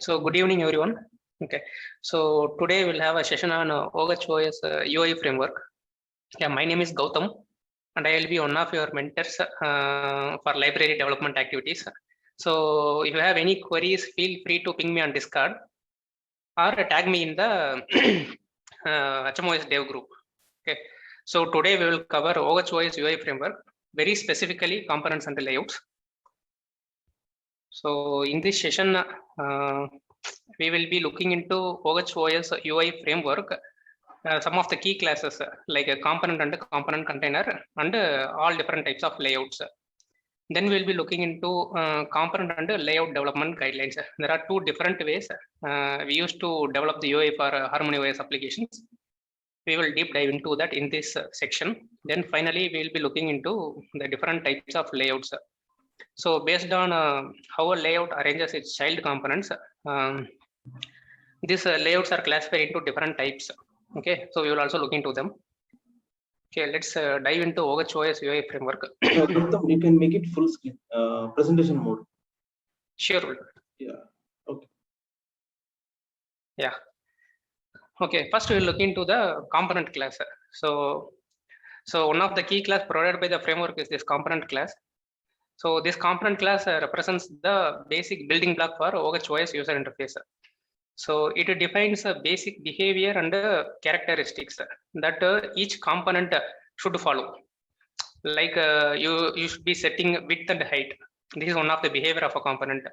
So good evening, everyone. Okay, so today we'll have a session on OHOS UI Framework. Yeah, my name is Gautam, and I will be one of your mentors for library development activities. So if you have any queries, feel free to ping me on Discord or tag me in the HMOS dev group. Okay, so today we will cover OHOS UI Framework, very specifically components and layouts. So in this session, we will be looking into OHOS UI Framework, some of the key classes like a component and a component container and all different types of layouts. Then we'll be looking into component and layout development guidelines. There are two different ways we used to develop the UI for Harmony OS applications. We will deep dive into that in this section. Then finally, we will be looking into the different types of layouts. So based on how a layout arranges its child components, these layouts are classified into different types. Okay, so we will also look into them. Okay, let's dive into OHOS UI Framework. You can make it full screen, presentation mode. Sure. Yeah. Okay. Yeah. Okay, first we will look into the component class. So one of the key class provided by the framework is this component class. So this component class represents the basic building block for OHOS user interface. So it defines a basic behavior and characteristics that each component should follow. Like you should be setting width and height. This is one of the behavior of a component.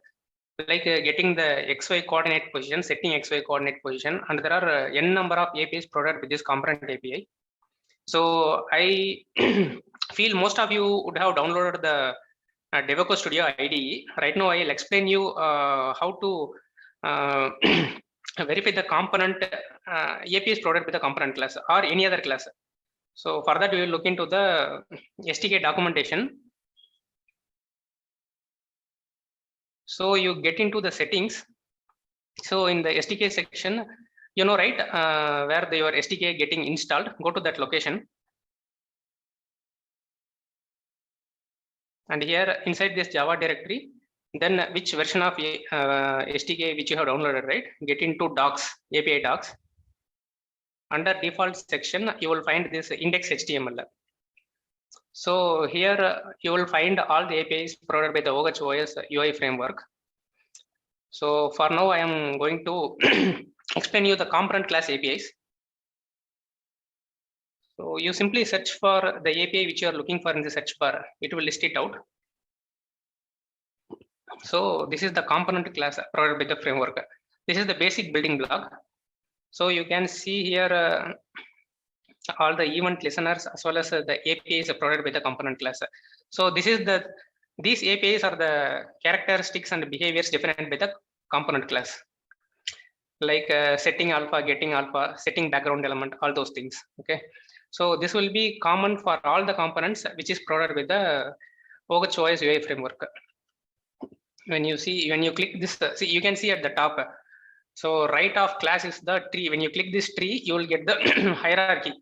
Like getting the XY coordinate position, setting XY coordinate position, and there are n number of APIs provided with this component API. So I feel most of you would have downloaded the Deveco Studio IDE. Right now, I'll explain you how to verify the component APIs provided with the component class or any other class. So for that, we will look into the SDK documentation. So you get into the settings. So in the SDK section, you know, right, where your SDK getting installed, go to that location. And here inside this Java directory, then which version of SDK which you have downloaded, right? Get into docs, API docs. Under default section, you will find this index.html. So here you will find all the APIs provided by the OHOS UI framework. So for now, I am going to explain you the component class APIs. So you simply search for the API which you are looking for in the search bar. It will list it out. So this is the component class provided by the framework. This is the basic building block. So you can see here all the event listeners as well as the APIs provided by the component class. So this is these APIs are the characteristics and behaviors defined by the component class, like setting alpha, getting alpha, setting background element, all those things. Okay. So this will be common for all the components which is provided with the OHOS UI framework. When you click this, see, you can see at the top. So right of class is the tree. When you click this tree, you will get the hierarchy.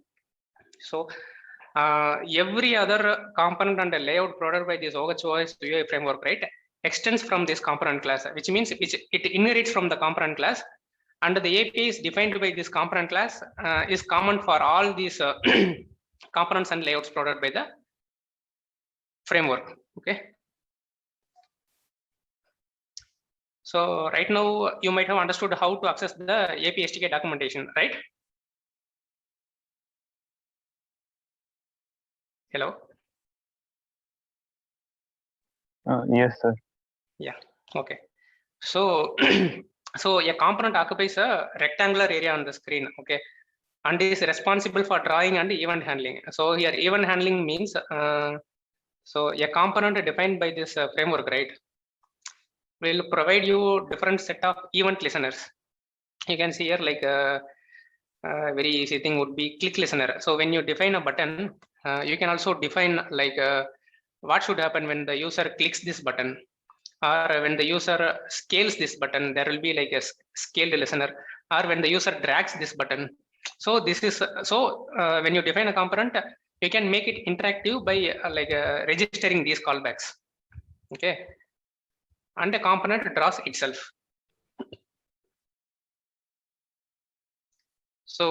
So every other component and layout provided by this OHOS UI framework, right, extends from this component class, which means it inherits from the component class. And the API is defined by this component class is common for all these components and layouts provided by the framework. Okay. So right now you might have understood how to access the API SDK documentation, right? Hello. Yes, sir. Yeah. Okay. So so a component occupies a rectangular area on the screen, okay, and is responsible for drawing and event handling. So here event handling means so a component defined by this framework, right, will provide you different set of event listeners. You can see here like a very easy thing would be click listener. So when you define a button, you can also define like what should happen when the user clicks this button, or when the user scales this button, there will be like a scaled listener, or when the user drags this button. So this is when you define a component, you can make it interactive by registering these callbacks. Okay. And a component draws itself. So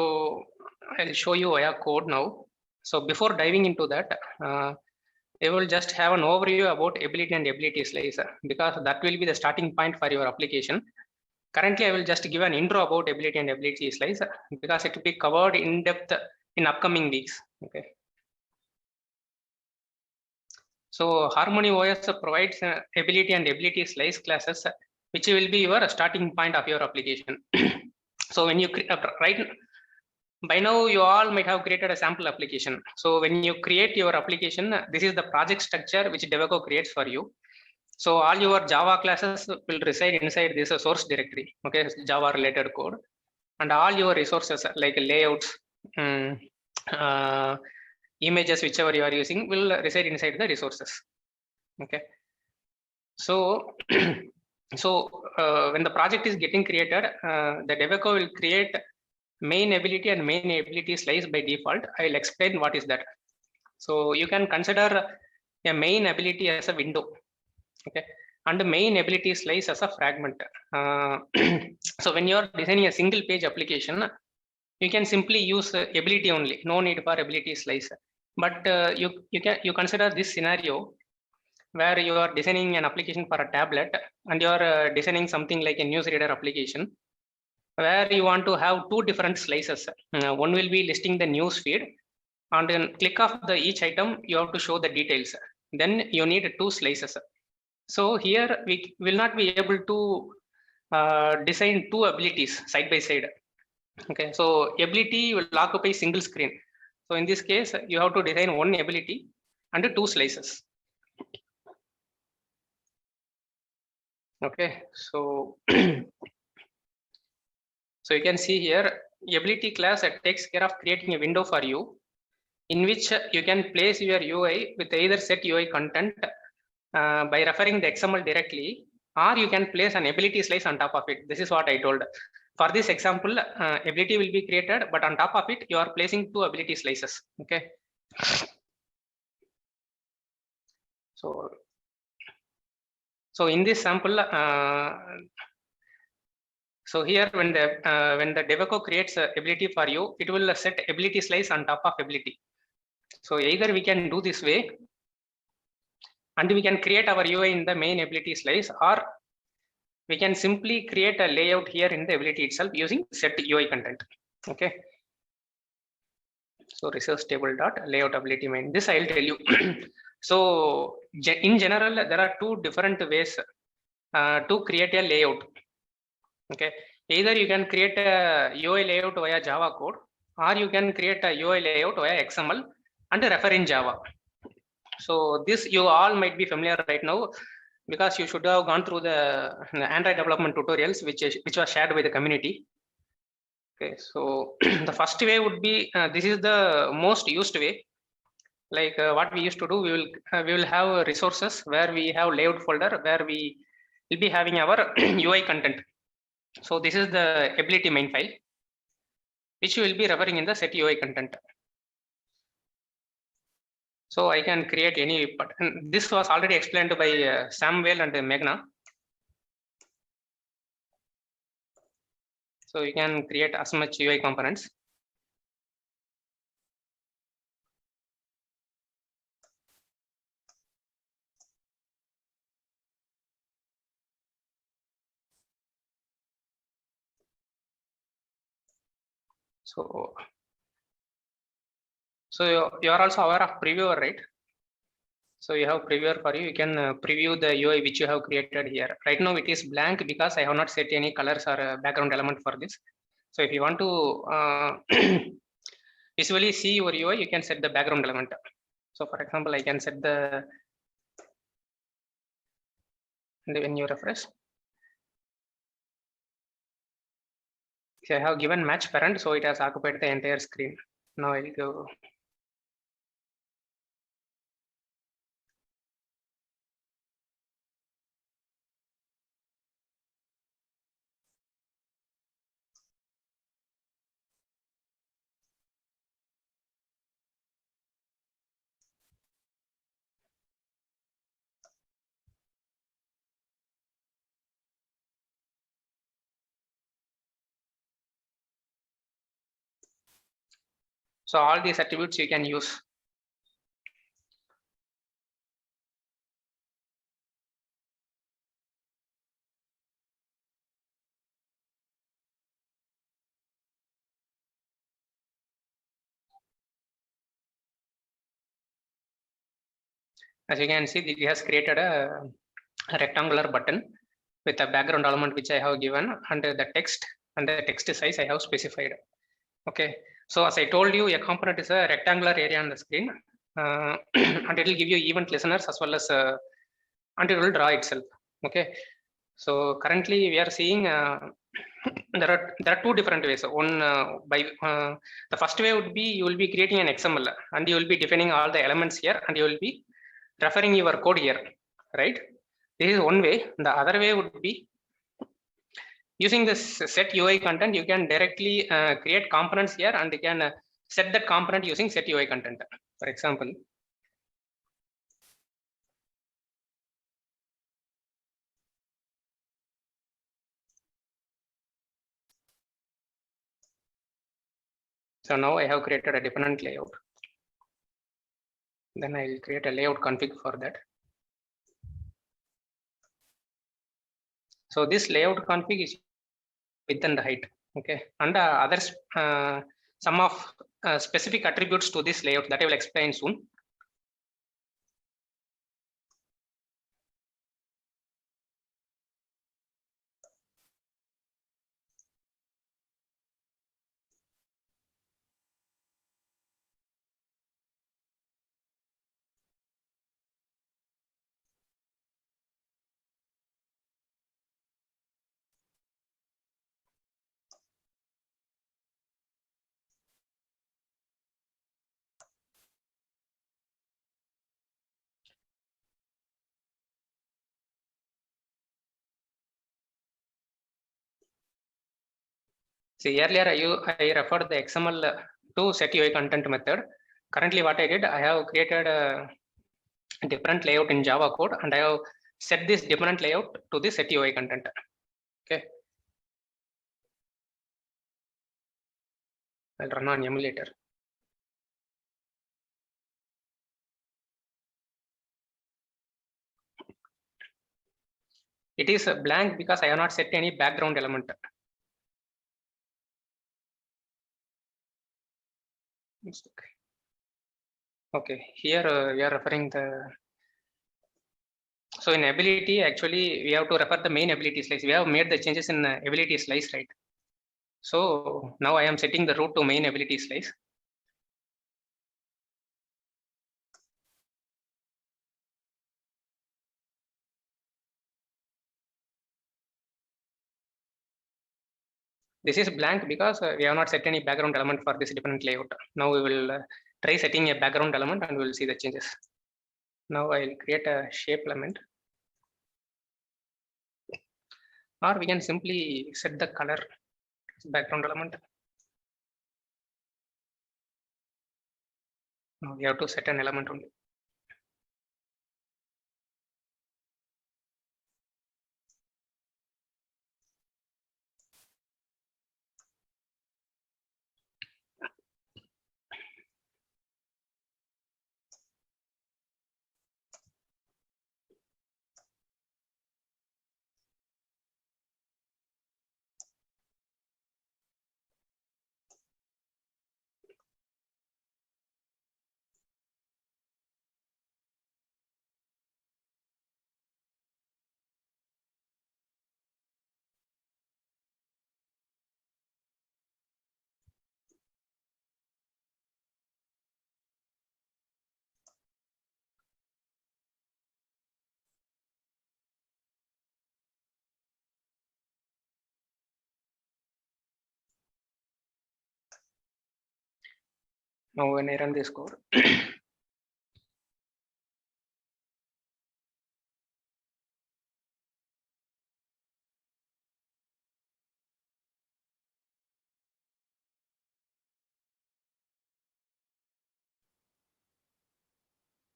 I'll show you via code now. So before diving into that, I will just have an overview about ability and ability slice because that will be the starting point for your application. Currently, I will just give an intro about ability and ability slice because it will be covered in depth in upcoming weeks. Okay. So Harmony OS provides ability and ability slice classes, which will be your starting point of your application. So when you right by now, you all might have created a sample application. So when you create your application, this is the project structure which Deveco creates for you. So all your Java classes will reside inside this source directory, okay, Java related code, and all your resources like layouts, images, whichever you are using, will reside inside the resources. Okay. So, when the project is getting created, the Deveco will create main ability and main ability slice by default. I'll explain what is that. So you can consider a main ability as a window, okay, and the main ability slice as a fragment. So when you're designing a single page application, you can simply use ability only, no need for ability slice. But you consider this scenario where you are designing an application for a tablet and you are designing something like a newsreader application, where you want to have two different slices. One will be listing the news feed, and then click of the each item, you have to show the details. Then you need two slices. So here we will not be able to design two abilities side by side. Okay, so ability will occupy single screen. So in this case, you have to design one ability and two slices. Okay, so so you can see here, ability class takes care of creating a window for you in which you can place your UI with either set UI content by referring the XML directly, or you can place an ability slice on top of it. This is what I told. For this example, ability will be created, but on top of it, you are placing two ability slices. Okay. So in this sample, so here when the Deveco creates ability for you, it will set ability slice on top of ability. So either we can do this way, and we can create our UI in the main ability slice, or we can simply create a layout here in the ability itself using set UI content. Okay. So resource table dot layout ability main. This I'll tell you. So in general, there are two different ways to create a layout. Okay. Either you can create a UI layout via Java code, or you can create a UI layout via XML and refer in Java. So this you all might be familiar right now, because you should have gone through the Android development tutorials, which was shared by the community. Okay, so the first way would be this is the most used way. Like what we used to do, we will have resources where we have layout folder where we will be having our UI content. So this is the ability main file, which will be referring in the set UI content. So I can create any, but this was already explained by Samuel and Meghna. So you can create as much UI components. So you are also aware of previewer, right? So you have previewer for you. You can preview the UI which you have created here. Right now it is blank because I have not set any colors or background element for this. So if you want to visually see your UI, you can set the background element. So for example, I can set the, and when you refresh, so I have given match parent, so it has occupied the entire screen. Now I will go. So all these attributes you can use. As you can see, it has created a rectangular button with a background element which I have given, and the text and the text size I have specified. Okay, so as I told you, a component is a rectangular area on the screen, and it will give you event listeners as well as and it will draw itself. Okay, so currently we are seeing there are two different ways. One by the first way would be you will be creating an XML and you will be defining all the elements here, and you will be referring your code here, right? This is one way. The other way would be using this set UI content. You can directly create components here, and you can set that component using set UI content. For example, so now I have created a different layout. Then I will create a layout config for that. So this layout config is width and height. Okay, and others some of specific attributes to this layout that I will explain soon. See, earlier I referred the XML to set UI content method. Currently what I did, I have created a different layout in Java code, and I have set this different layout to the set UI content. Okay, I'll run on emulator. It is blank because I have not set any background element. Okay, here we are referring the. So in ability, actually, we have to refer the main ability slice. We have made the changes in ability slice, right? So now I am setting the root to main ability slice. This is blank because we have not set any background element for this different layout. Now we will try setting a background element and we will see the changes. Now I will create a shape element. Or we can simply set the color background element. Now we have to set an element only. Now when I run this code,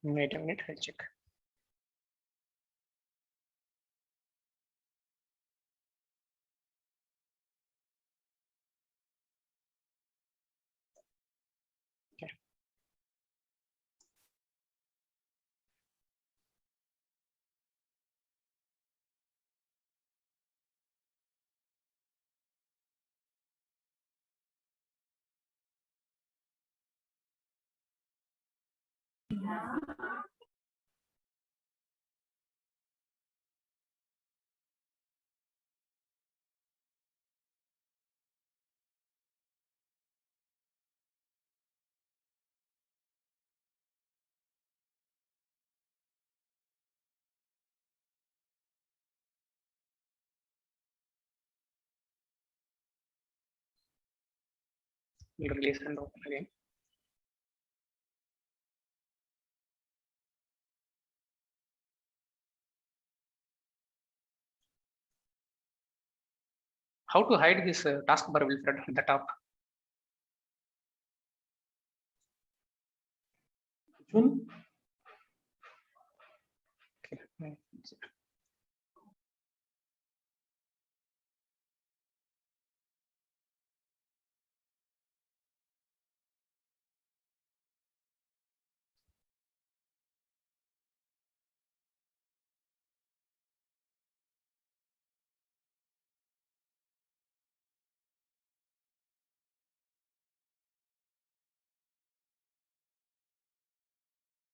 wait a minute, I'll check. We'll release and open again. How to hide this taskbar, Wilfred, at the top? Which one? Okay.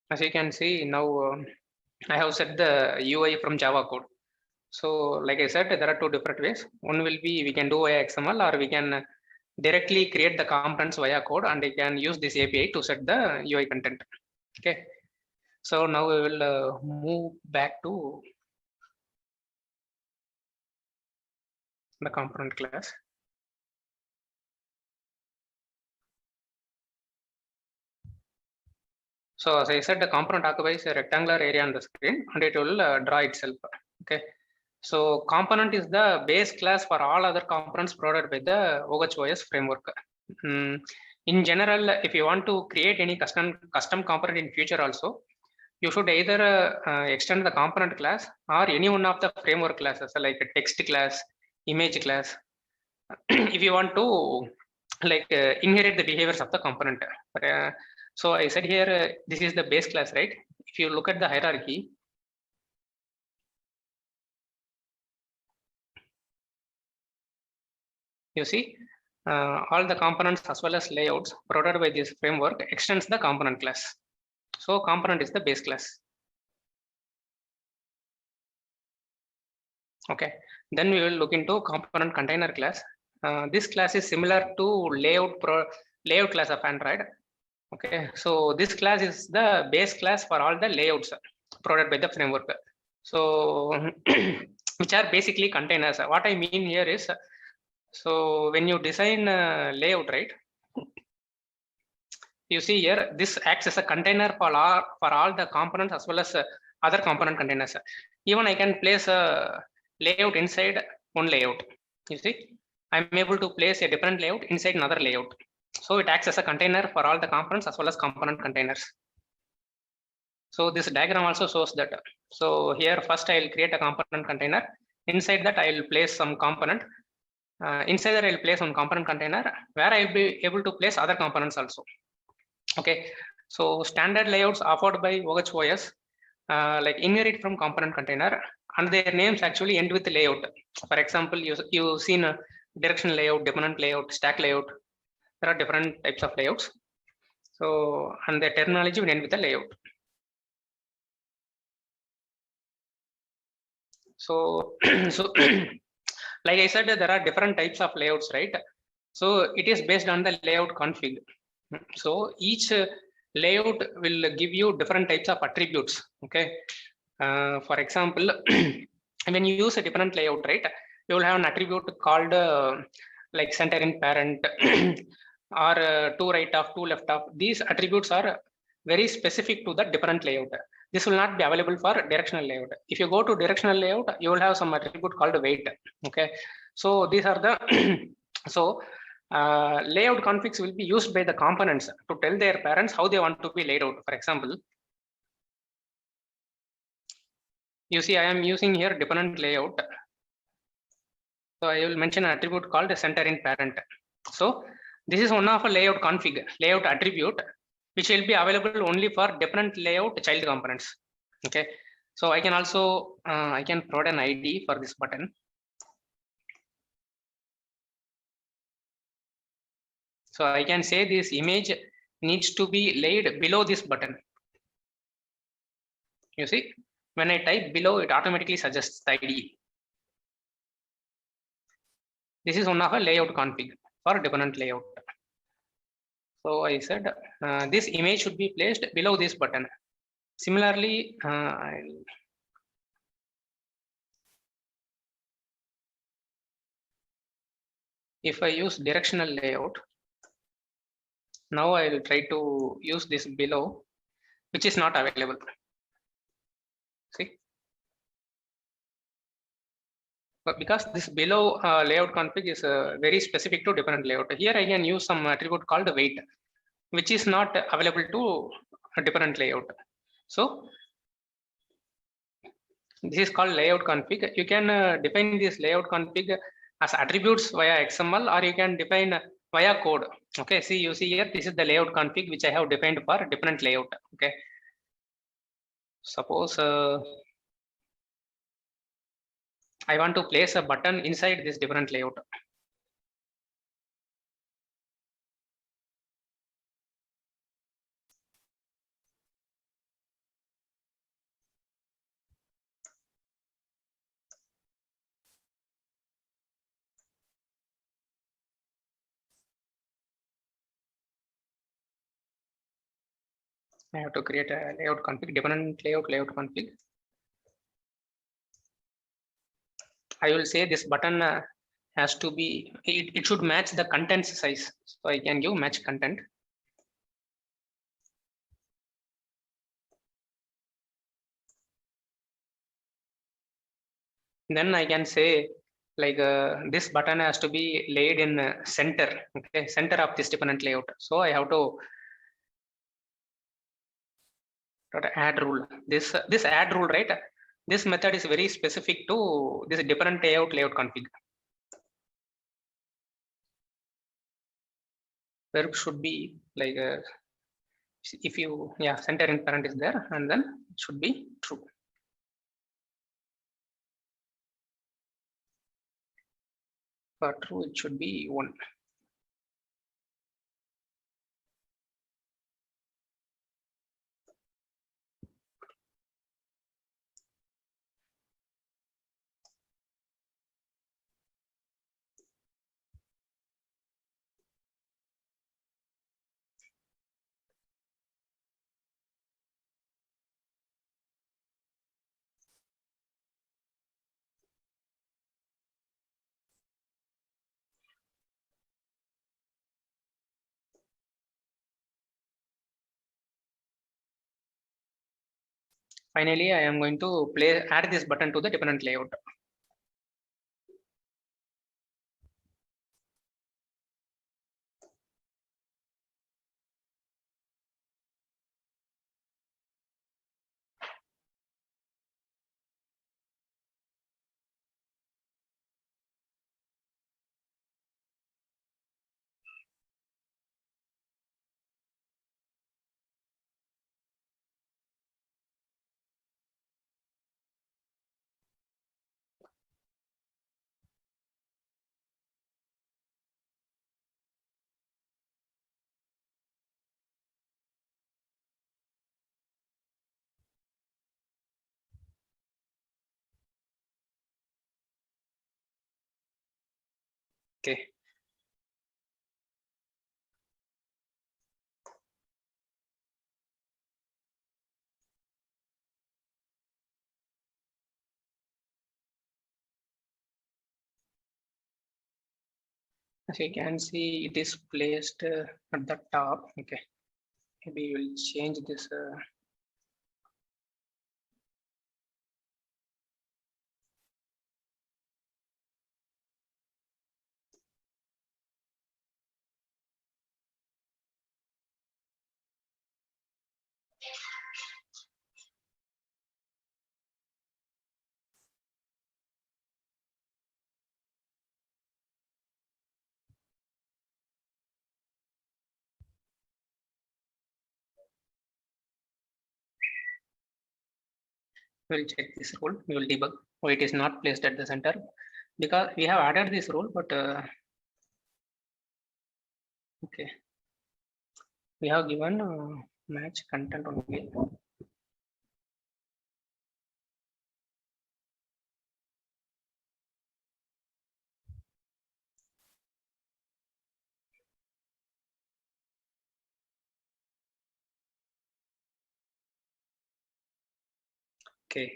As you can see now, I have set the UI from Java code. So like I said, there are two different ways. One will be we can do via XML, or we can directly create the components via code, and we can use this API to set the UI content. Okay. So now we will move back to the component class. So as I said, the component occupies a rectangular area on the screen, and it will draw itself. Okay. So component is the base class for all other components provided by the OHOS UI framework. In general, if you want to create any custom component in future also, you should either extend the component class or any one of the framework classes, like a text class, image class, if you want to like inherit the behaviors of the component. So I said here, this is the base class, right? If you look at the hierarchy, you see all the components as well as layouts provided by this framework extends the component class. So component is the base class. Okay, then we will look into component container class. This class is similar to layout class of Android. Okay, so this class is the base class for all the layouts provided by the framework. So which are basically containers. What I mean here is, so when you design layout, right, you see here this acts as a container for all the components as well as other component containers. Even I can place a layout inside one layout. You see, I'm able to place a different layout inside another layout. So it acts as a container for all the components as well as component containers. So this diagram also shows that. So here first I will create a component container. Inside that I will place some component. Inside that I will place one component container where I will be able to place other components also. Okay, so standard layouts offered by OHOS OS like inherit from component container, and their names actually end with layout. For example, you've seen a direction layout, dependent layout, stack layout. There are different types of layouts. So, and the terminology will end with a layout. So, like I said, there are different types of layouts, right? So it is based on the layout config. So each layout will give you different types of attributes. Okay. For example, when you use a different layout, right, you will have an attribute called like center in parent or two right of, two left of. These attributes are very specific to the different layout. This will not be available for directional layout. If you go to directional layout, you will have some attribute called weight. Okay, so these are the so layout configs will be used by the components to tell their parents how they want to be laid out. For example, you see I am using here dependent layout. So I will mention an attribute called the center in parent. So this is one of a layout config, layout attribute, which will be available only for different layout child components. Okay, so I can also I can provide an ID for this button. So I can say this image needs to be laid below this button. You see, when I type below, it automatically suggests the IDE. This is one of a layout config for different layout. So I said this image should be placed below this button. Similarly, if I use directional layout, now I will try to use this below, which is not available. See, but because this below layout config is very specific to different layout. Here I can use some attribute called weight, which is not available to a different layout. So this is called layout config. You can define this layout config as attributes via XML, or you can define via code. Okay, see, you see here, this is the layout config which I have defined for different layout. Okay, suppose I want to place a button inside this different layout. I have to create a layout config, different layout config. I will say this button has to be, it should match the content size. So I can give match content. Then I can say like this button has to be laid in center, okay, center of this different layout. So I have to add rule. This add rule, right? This method is very specific to this different layout config. Verb should be like if you center in parent is there, and then it should be true. For true, it should be 1. Finally, I am going to add this button to the different layout. Okay. As you can see, it is placed at the top. Okay. Maybe we'll change this. We'll check this rule. We will debug why it is not placed at the center, because we have added this rule, but okay, we have given match content only. Okay.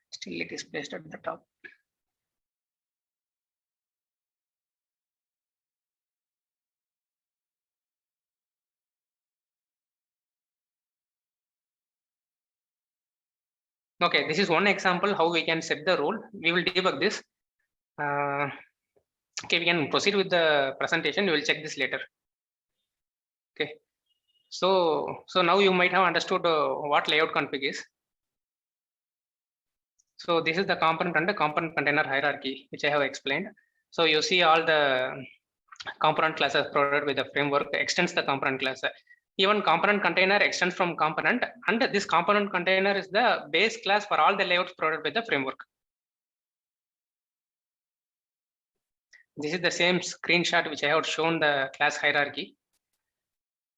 Still it is placed at the top. Okay, this is one example how we can set the role. We will debug this. Okay, we can proceed with the presentation. We will check this later. Okay, so now you might have understood what layout config is. So this is the component and the component container hierarchy, which I have explained. So you see all the component classes provided with the framework extends the component class. Even component container extends from component, and this component container is the base class for all the layouts provided with the framework. This is the same screenshot which I have shown the class hierarchy.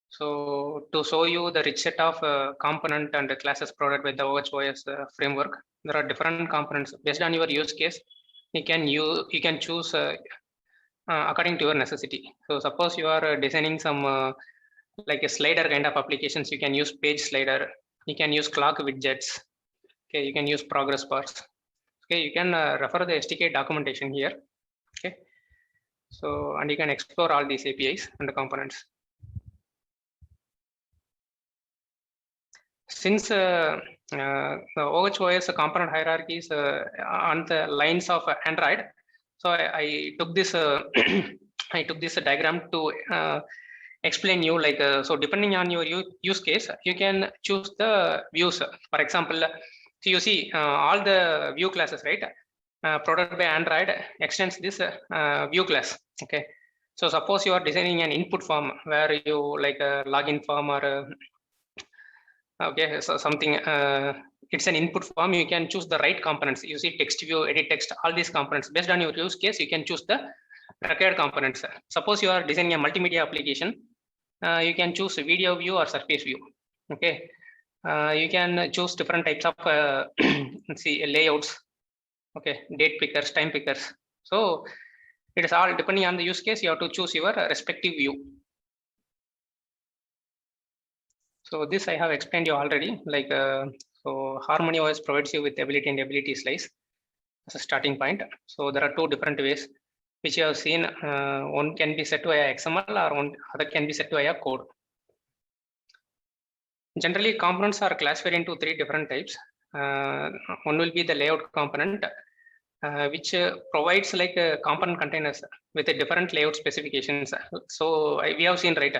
So to show you the rich set of component and the classes provided with the OHOS framework, there are different components based on your use case. You can choose according to your necessity. So suppose you are designing some like a slider kind of applications, you can use page slider, you can use clock widgets, okay, you can use progress bars. Okay, you can refer the SDK documentation here. Okay, so and you can explore all these APIs and the components. Since the OHOS component hierarchy is on the lines of Android, so I took this I took this diagram to explain you like so depending on your use case, you can choose the views. For example, so you see all the view classes, right? Provided by Android extends this view class. Okay, so suppose you are designing an input form where you like a login form or okay, so something it's an input form, you can choose the right components. You see text view, edit text, all these components based on your use case, you can choose the required components. Suppose you are designing a multimedia application, you can choose video view or surface view. Okay, you can choose different types of see layouts. Okay, date pickers, time pickers. So it is all depending on the use case, you have to choose your respective view. So this I have explained you already, like so Harmony OS provides you with ability and ability slice as a starting point. So there are two different ways which you have seen. One can be set to via XML or one other can be set to via code. Generally, components are classified into three different types. One will be the layout component, which provides like component containers with a different layout specifications. So we have seen, right,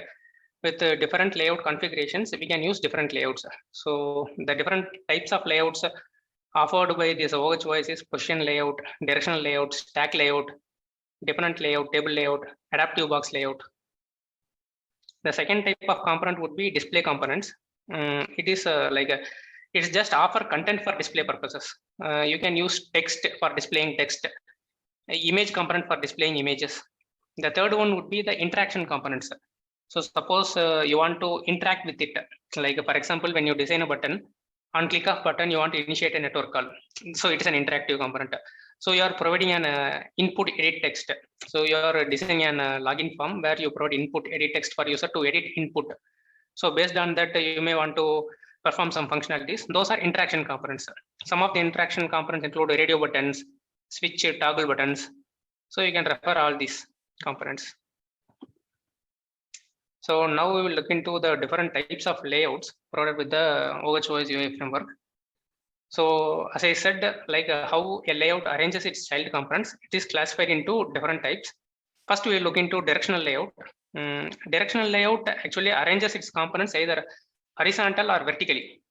with different layout configurations, we can use different layouts. So the different types of layouts offered by this OHOS is position layout, directional layout, stack layout, dependent layout, table layout, adaptive box layout. The second type of component would be display components. It is it's just offer content for display purposes. You can use text for displaying text, image component for displaying images. The third one would be the interaction components. So suppose you want to interact with it, like for example, when you design a button, on click of button, you want to initiate a network call. So it is an interactive component. So you are providing an input edit text. So you are designing an login form where you provide input edit text for user to edit input. So based on that, you may want to perform some functionalities. Those are interaction components. Some of the interaction components include radio buttons, switch toggle buttons. So you can refer all these components. So now we will look into the different types of layouts provided with the OHOS UI framework. So as I said, like how a layout arranges its child components, it is classified into different types. First, we will look into directional layout. Directional layout actually arranges its components either horizontal or vertically.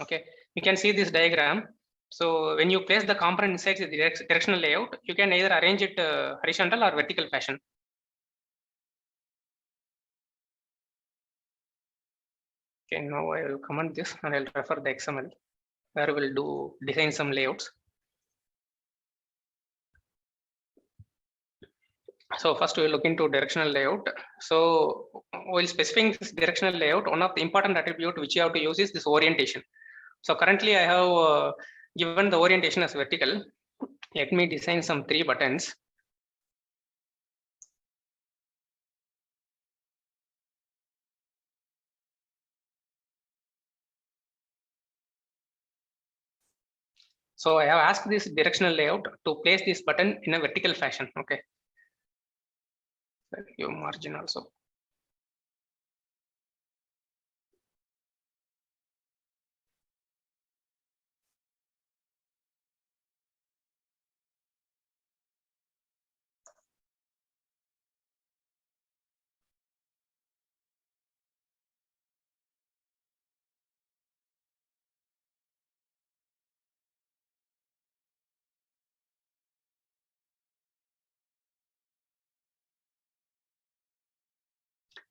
Okay, you can see this diagram. So when you place the component inside the directional layout, you can either arrange it horizontal or vertical fashion. Okay, now I will comment this and I'll refer the XML where we'll design some layouts. So first we'll look into directional layout. So while specifying this directional layout, one of the important attribute which you have to use is this orientation. So currently I have given the orientation as vertical. Let me design some 3 buttons. So I have asked this directional layout to place this button in a vertical fashion. Okay. Give margin also.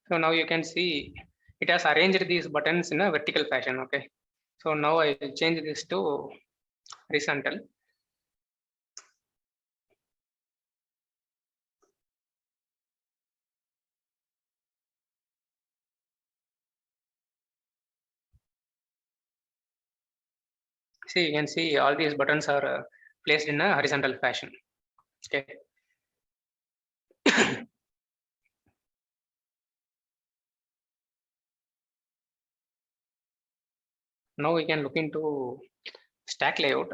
So now you can see it has arranged these buttons in a vertical fashion. Okay. So now I will change this to horizontal. See, you can see all these buttons are placed in a horizontal fashion. Okay. Now we can look into stack layout.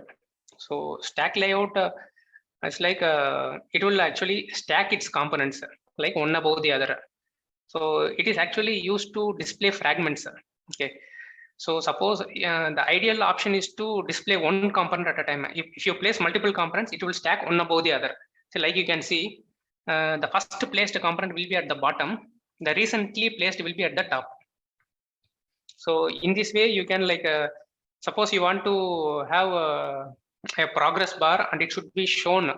So stack layout is like it will actually stack its components like one above the other. So it is actually used to display fragments. Okay. So suppose the ideal option is to display one component at a time. If you place multiple components, it will stack one above the other. So like you can see, the first placed component will be at the bottom. The recently placed will be at the top. So in this way, you can like, suppose you want to have a progress bar and it should be shown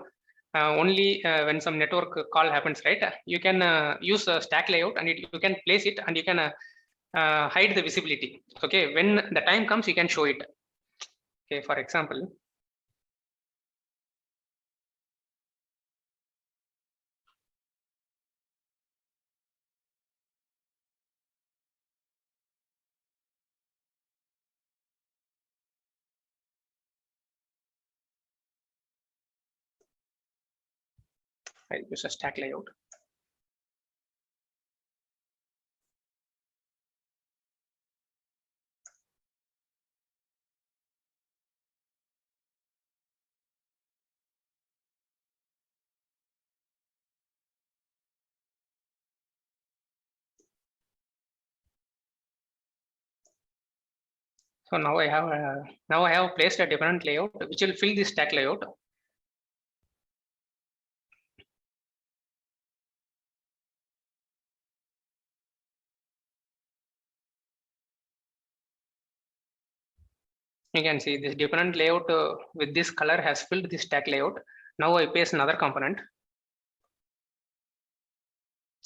only when some network call happens, right? You can use a stack layout and you can place it and you can hide the visibility. Okay, when the time comes, you can show it. Okay, for example, I use a stack layout. So now I have placed a different layout which will fill this stack layout. You can see this different layout with this color has filled this stack layout. Now I paste another component.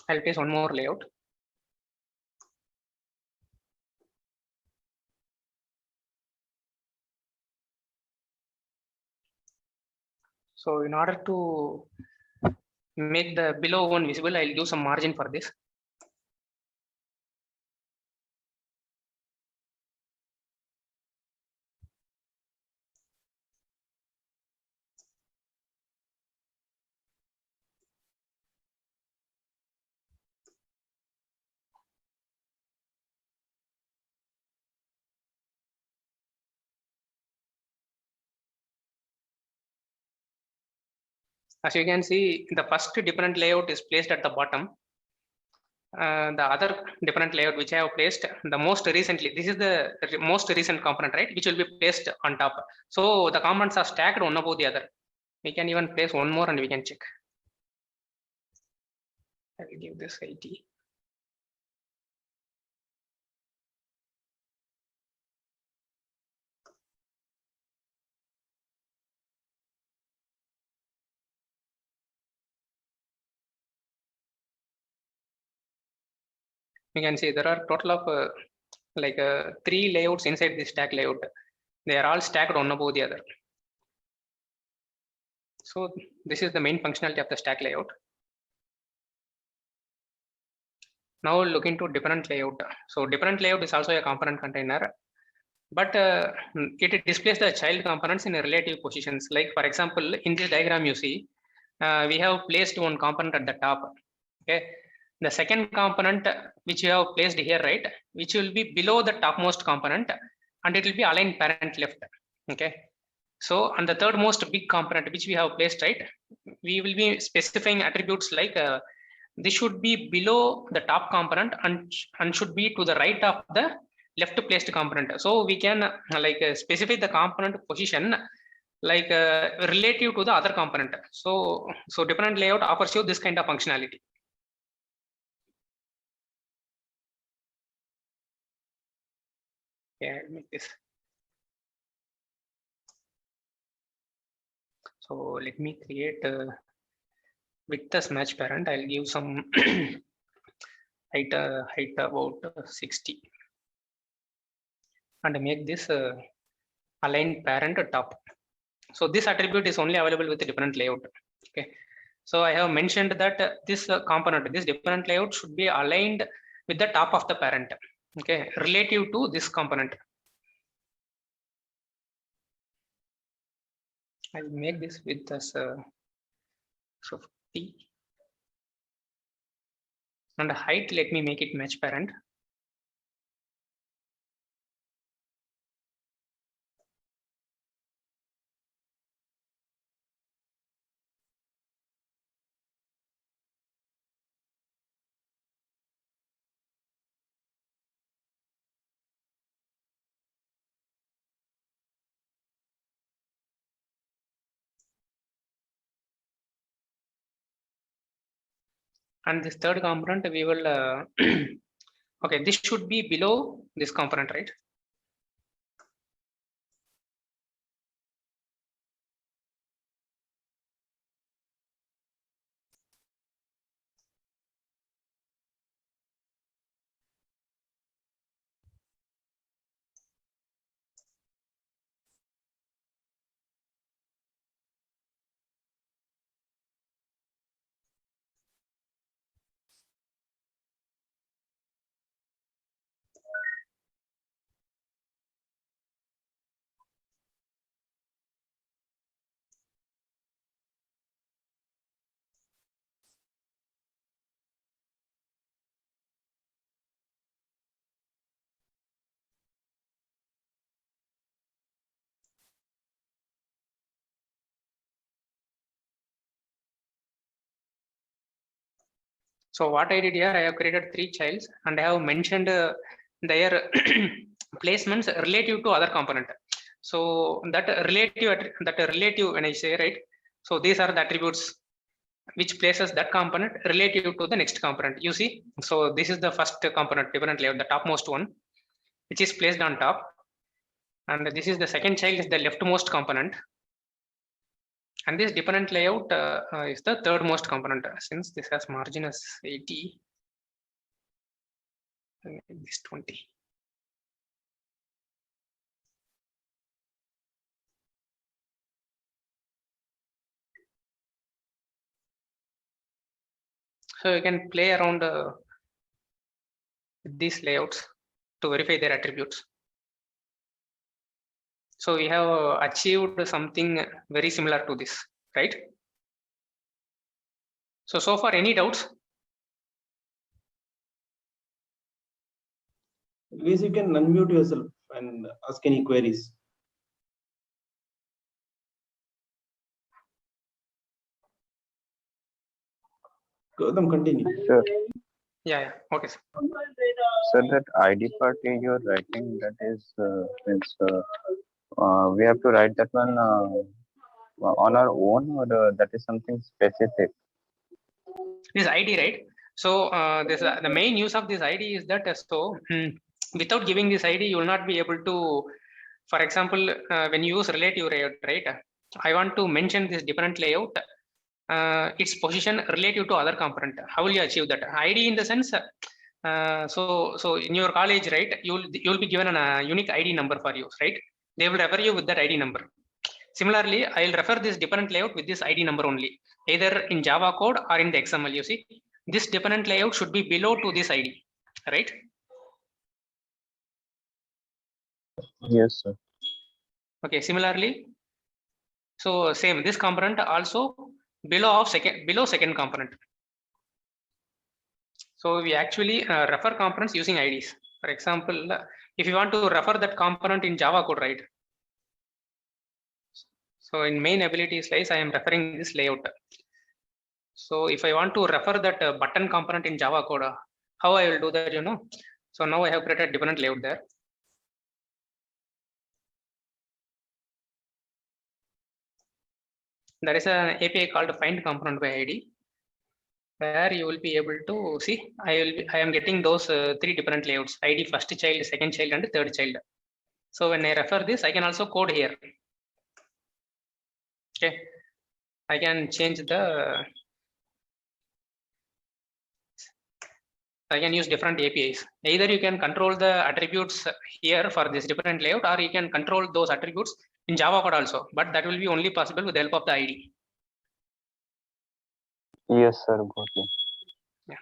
I'll paste one more layout. So in order to make the below one visible, I'll do some margin for this. As you can see, the first different layout is placed at the bottom. The other different layout which I have placed, the most recently, this is the most recent component, right, which will be placed on top. So the components are stacked one above the other. We can even place one more and we can check. I will give this 80. You can see there are total of 3 layouts inside this stack layout. They are all stacked one above the other. So this is the main functionality of the stack layout. Now look into different layout. So different layout is also a component container, but it displays the child components in relative positions. Like for example, in this diagram you see, we have placed one component at the top. Okay, the second component which you have placed here, right, which will be below the topmost component, and it will be aligned parent left. Okay, so and the third most big component which we have placed, right, we will be specifying attributes like this should be below the top component and should be to the right of the left placed component. So we can specify the component position like relative to the other component. So different layout offers you this kind of functionality. Yeah, I'll make this. So let me create with the match parent. I'll give some height about 60 and make this aligned parent top. So this attribute is only available with a different layout. Okay, so I have mentioned that this component, this different layout should be aligned with the top of the parent. Okay, relative to this component. I will make this with this 50 and height. Let me make it match parent. And this third component we will okay, this should be below this component, right? So what I did here, I have created 3 childs and I have mentioned their placements relative to other component. So that relative when I say, right, so these are the attributes which places that component relative to the next component. You see, so this is the first component, different layout, the topmost one, which is placed on top, and this is the second child, is the leftmost component, and this different layout is the third most component. Since this has margin as 80, this 20. So you can play around with these layouts to verify their attributes. So we have achieved something very similar to this, right? So far, any doubts? Please, you can unmute yourself and ask any queries. Go them, continue. Sure. Yeah. Okay. So that ID part you're writing, that is we have to write that one on our own, or that is something specific? This ID, right? So this the main use of this ID is that without giving this ID, you will not be able to. For example, when you use relative layout, right? I want to mention this different layout, its position relative to other component. How will you achieve that? ID in the sense, so in your college, right? You'll be given a unique ID number for you, right? They will refer you with that ID number. Similarly, I'll refer this different layout with this ID number only, either in Java code or in the XML. You see, this dependent layout should be below to this ID, right? Yes, sir. Okay, similarly, so same, this component also below second component. So we actually refer components using IDs. For example, if you want to refer that component in Java code, right? So in main ability slice, I am referring this layout. So if I want to refer that button component in Java code, how I will do that, you know? So now I have created different layout there. There is an API called find component by ID, where you will be able to see, I am getting those three different layouts: ID, first child, second child, and third child. So when I refer this, I can also code here. Okay, I can change the, I can use different APIs. Either you can control the attributes here for this different layout, or you can control those attributes in Java code also, but that will be only possible with the help of the ID. Yes, sir. Got it. Yeah.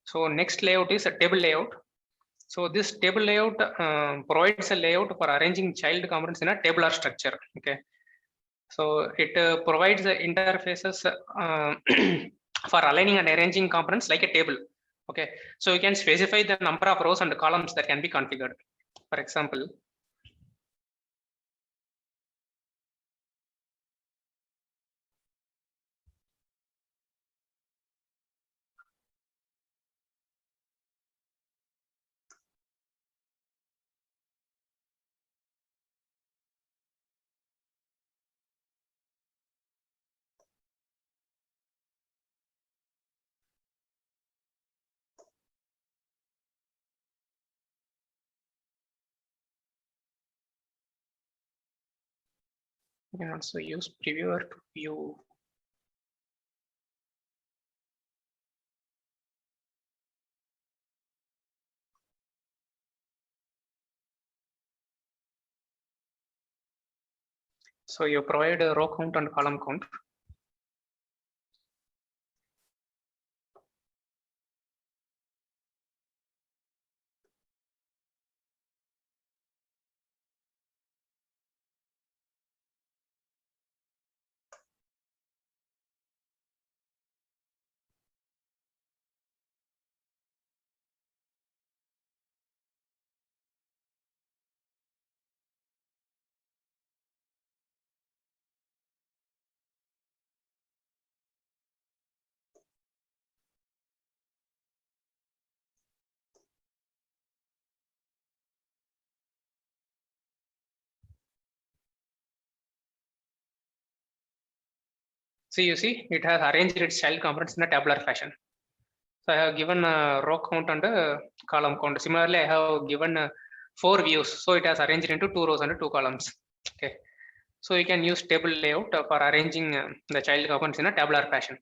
So next layout is a table layout. So this table layout provides a layout for arranging child components in a tabular structure. Okay. So it provides the interfaces for aligning and arranging components like a table. Okay. So you can specify the number of rows and columns that can be configured. For example, you can also use previewer to view. So you provide a row count and column count. So you see, it has arranged its child components in a tabular fashion. So I have given a row count and a column count. Similarly, I have given 4 views. So it has arranged into 2 rows and 2 columns. Okay. So you can use table layout for arranging the child components in a tabular fashion.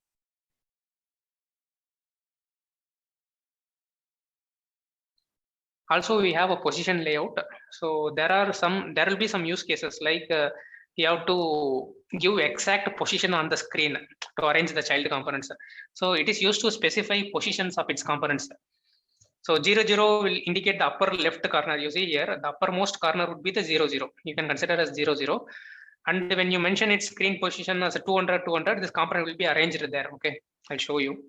Also, we have a position layout. So there will be some use cases like you have to give exact position on the screen to arrange the child components. So it is used to specify positions of its components. So 0, 0 will indicate the upper left corner. You see here, the uppermost corner would be the 0, 0. You can consider as 0, 0. And when you mention its screen position as a 200, 200, this component will be arranged there. Okay, I'll show you.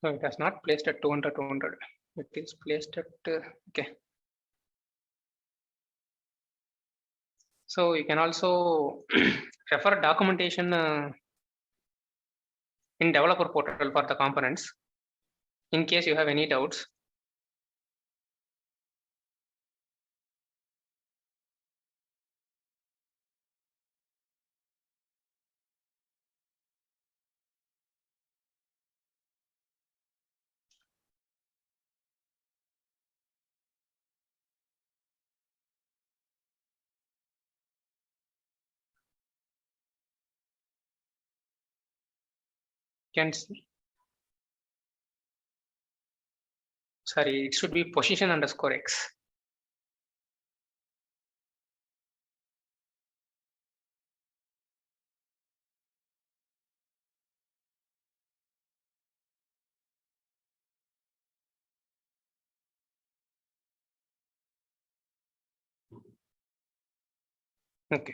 So it has not placed at 200, 200. It is placed at, okay. So you can also refer documentation in developer portal for the components in case you have any doubts. Can see. Sorry, it should be position underscore X. Okay.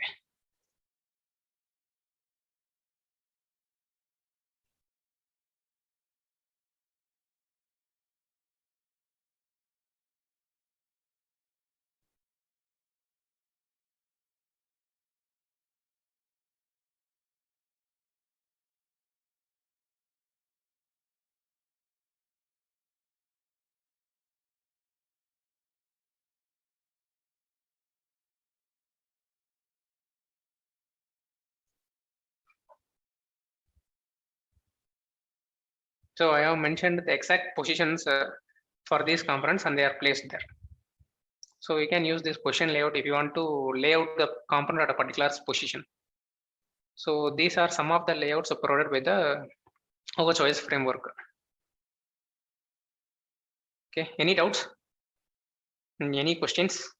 So I have mentioned the exact positions for these components and they are placed there. So you can use this position layout if you want to lay out the component at a particular position. So these are some of the layouts provided by the OHOS UI framework. Okay, any doubts? Any questions?